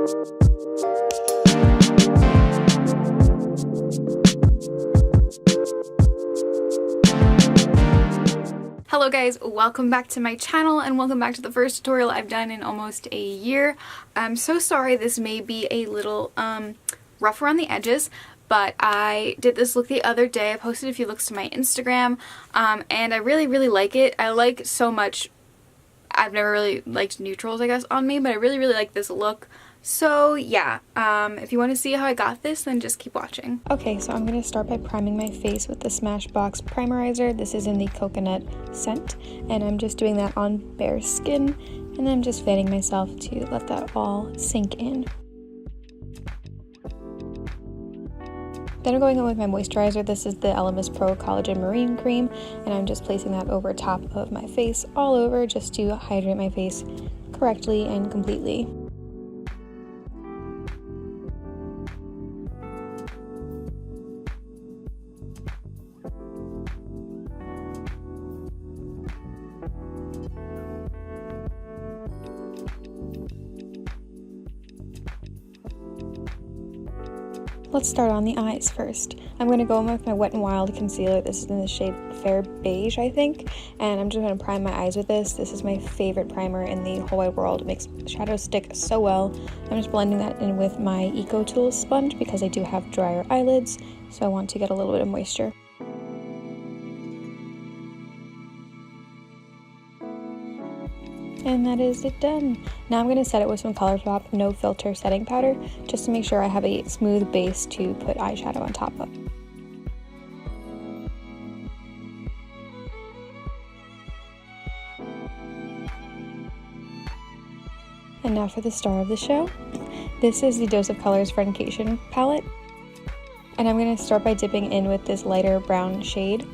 Hello guys, welcome back to my channel and welcome back to the first tutorial I've done in almost a year. I'm so sorry this may be a little rough around the edges, but I did this look the other day. I posted a few looks to my Instagram and I really like it. I like so much. I've never really liked neutrals, I guess, on me, but I really like this look. So yeah, if you want to see how I got this, then just keep watching. Okay, so I'm going to start by priming my face with the Smashbox Primerizer. This is in the coconut scent, and I'm just doing that on bare skin, and then I'm just fanning myself to let that all sink in. Then I'm going in with my moisturizer. This is the Elemis Pro Collagen Marine Cream, and I'm just placing that over top of my face, all over, just to hydrate my face correctly and completely. Let's start on the eyes first. I'm going to go in with my Wet n Wild concealer. This is in the shade Fair Beige, I think, and I'm just going to prime my eyes with this. This is my favorite primer in the whole wide world. It makes shadows stick so well. I'm just blending that in with my Eco Tools sponge because I do have drier eyelids, so I want to get a little bit of moisture. And that is it done. Now I'm going to set it with some Colourpop No Filter setting powder just to make sure I have a smooth base to put eyeshadow on top of. And now for the star of the show. This is the Dose of Colors Friendcation palette. And I'm going to start by dipping in with this lighter brown shade.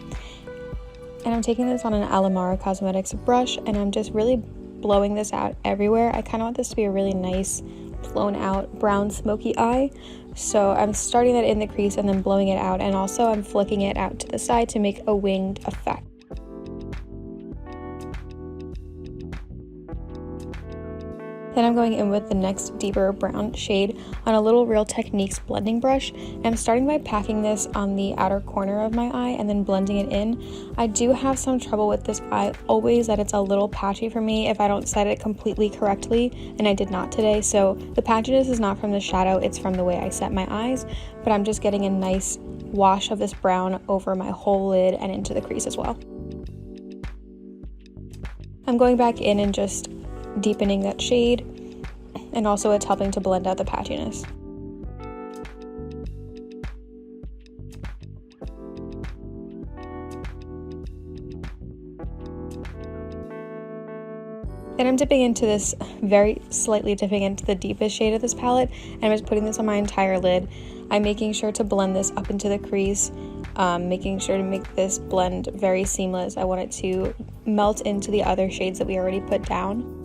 And I'm taking this on an Alamara Cosmetics brush, and I'm just really blowing this out everywhere. I kind of want this to be a really nice blown out brown smoky eye, so I'm starting that in the crease and then blowing it out, and also I'm flicking it out to the side to make a winged effect. Then I'm going in with the next deeper brown shade on a little Real Techniques blending brush. I'm starting by packing this on the outer corner of my eye and then blending it in. I do have some trouble with this eye always, that it's a little patchy for me if I don't set it completely correctly, and I did not today. So the patchiness is not from the shadow, it's from the way I set my eyes, but I'm just getting a nice wash of this brown over my whole lid and into the crease as well. I'm going back in and just deepening that shade, and also it's helping to blend out the patchiness. Then I'm dipping into this, very slightly dipping into the deepest shade of this palette, and I'm just putting this on my entire lid. I'm making sure to blend this up into the crease, making sure to make this blend very seamless. I want it to melt into the other shades that we already put down.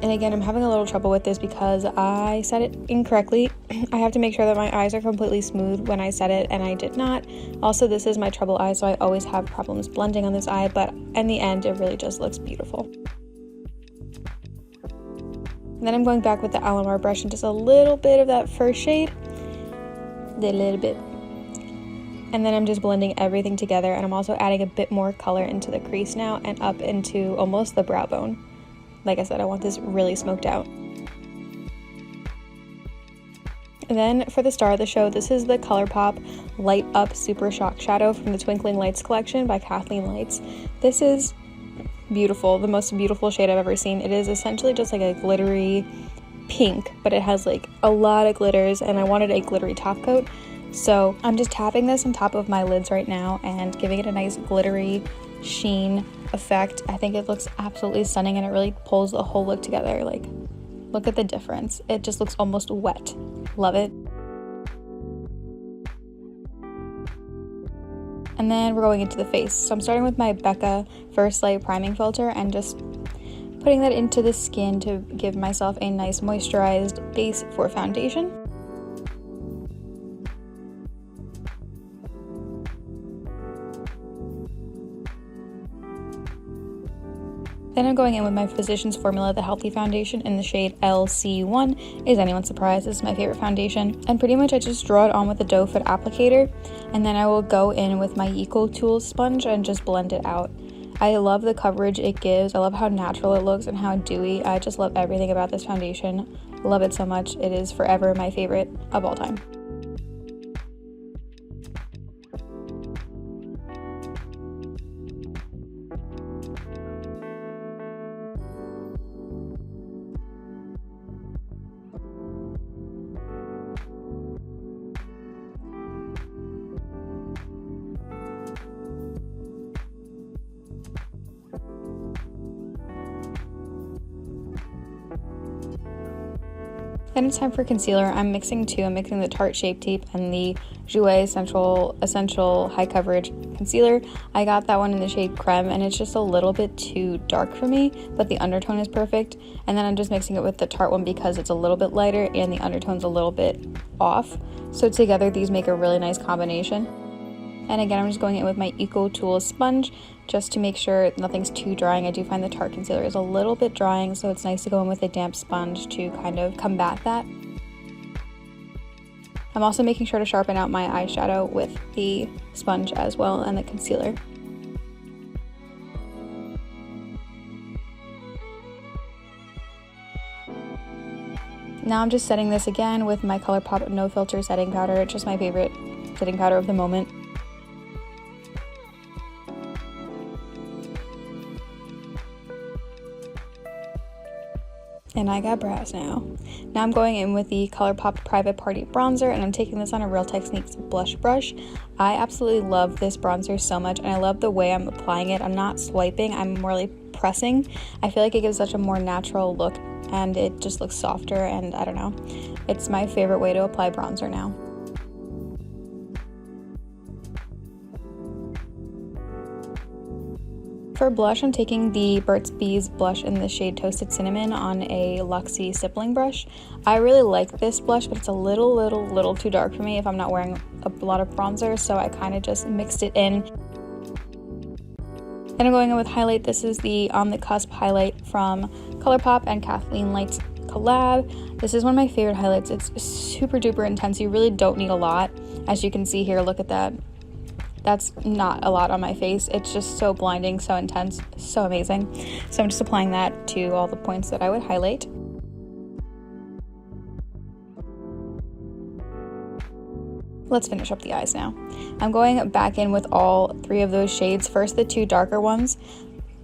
And again, I'm having a little trouble with this because I set it incorrectly. I have to make sure that my eyes are completely smooth when I set it, and I did not. Also, this is my trouble eye, so I always have problems blending on this eye, but in the end, it really just looks beautiful. And then I'm going back with the Alamar brush and just a little bit of that first shade. A little bit. And then I'm just blending everything together, and I'm also adding a bit more color into the crease now and up into almost the brow bone. Like I said, I want this really smoked out. And then for the star of the show, this is the Colourpop Light Up Super Shock Shadow from the Twinkling Lights collection by Kathleenlights. This is beautiful, the most beautiful shade I've ever seen. It is essentially just like a glittery pink, but it has like a lot of glitters, and I wanted a glittery top coat. So I'm just tapping this on top of my lids right now and giving it a nice glittery sheen effect. I think it looks absolutely stunning, and it really pulls the whole look together. Like, look at the difference. It just looks almost wet. Love it. And then we're going into the face. So I'm starting with my Becca First Light Priming Filter and just putting that into the skin to give myself a nice moisturized base for foundation. Then I'm going in with my Physicians Formula, the Healthy Foundation in the shade LC1. Is anyone surprised? This is my favorite foundation. And pretty much I just draw it on with a doe foot applicator. And then I will go in with my Eco Tools sponge and just blend it out. I love the coverage it gives. I love how natural it looks and how dewy. I just love everything about this foundation. Love it so much. It is forever my favorite of all time. Then it's time for concealer. I'm mixing two. I'm mixing the Tarte Shape Tape and the Jouer Essential High Coverage Concealer. I got that one in the shade Creme, and it's just a little bit too dark for me, but the undertone is perfect. And then I'm just mixing it with the Tarte one because it's a little bit lighter and the undertone's a little bit off. So together these make a really nice combination. And again, I'm just going in with my Eco Tools sponge just to make sure nothing's too drying. I do find the Tarte concealer is a little bit drying, so it's nice to go in with a damp sponge to kind of combat that. I'm also making sure to sharpen out my eyeshadow with the sponge as well and the concealer. Now I'm just setting this again with my Colourpop No Filter setting powder. It's just my favorite setting powder of the moment. And I got brows now. Now I'm going in with the Colourpop Private Party Bronzer, and I'm taking this on a Real Techniques blush brush. I absolutely love this bronzer so much, and I love the way I'm applying it. I'm not swiping, I'm more like pressing. I feel like it gives such a more natural look, and it just looks softer, and I don't know. It's my favorite way to apply bronzer now. For blush, I'm taking the Burt's Bees blush in the shade Toasted Cinnamon on a Luxie stippling brush. I really like this blush, but it's a little too dark for me if I'm not wearing a lot of bronzer, so I kind of just mixed it in. Then I'm going in with highlight. This is the On the Cusp highlight from Colourpop and Kathleenlights collab. This is one of my favorite highlights. It's super duper intense. You really don't need a lot. As you can see here, look at that. That's not a lot on my face. It's just so blinding, so intense, so amazing. So I'm just applying that to all the points that I would highlight. Let's finish up the eyes now. I'm going back in with all three of those shades. First, the two darker ones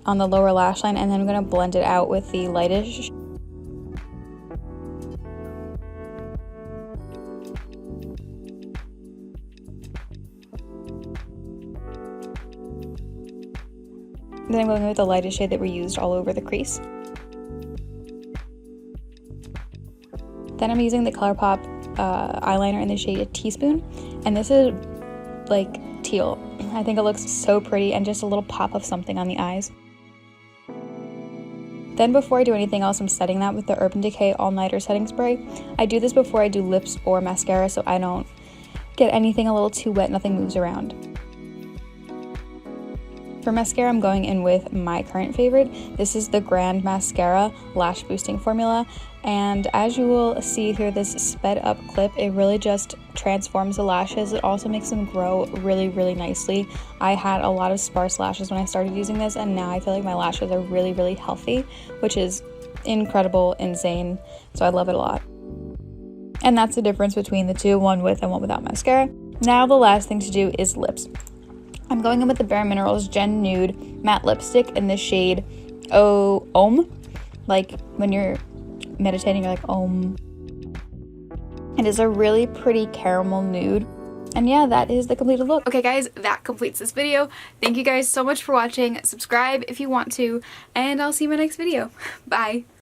on the lower lash line, and then I'm going to blend it out with the lightest. Then I'm going with the lightest shade that we used all over the crease. Then I'm using the Colourpop eyeliner in the shade Teaspoon, and this is like teal. I think it looks so pretty and just a little pop of something on the eyes. Then before I do anything else, I'm setting that with the Urban Decay All Nighter Setting Spray. I do this before I do lips or mascara so I don't get anything a little too wet, nothing moves around. For mascara, I'm going in with my current favorite. This is the Grand Mascara Lash Boosting Formula, and as you will see here, this sped up clip, it really just transforms the lashes. It also makes them grow really nicely. I had a lot of sparse lashes when I started using this, and now I feel like my lashes are really healthy, which is incredible, insane, so I love it a lot. And that's the difference between the two, one with and one without mascara. Now the last thing to do is lips. I'm going in with the Bare Minerals Gen Nude Matte Lipstick in the shade Om. Like when you're meditating, you're like Om. It is a really pretty caramel nude. And yeah, that is the completed look. Okay guys, that completes this video. Thank you guys so much for watching. Subscribe if you want to, and I'll see you in my next video. Bye.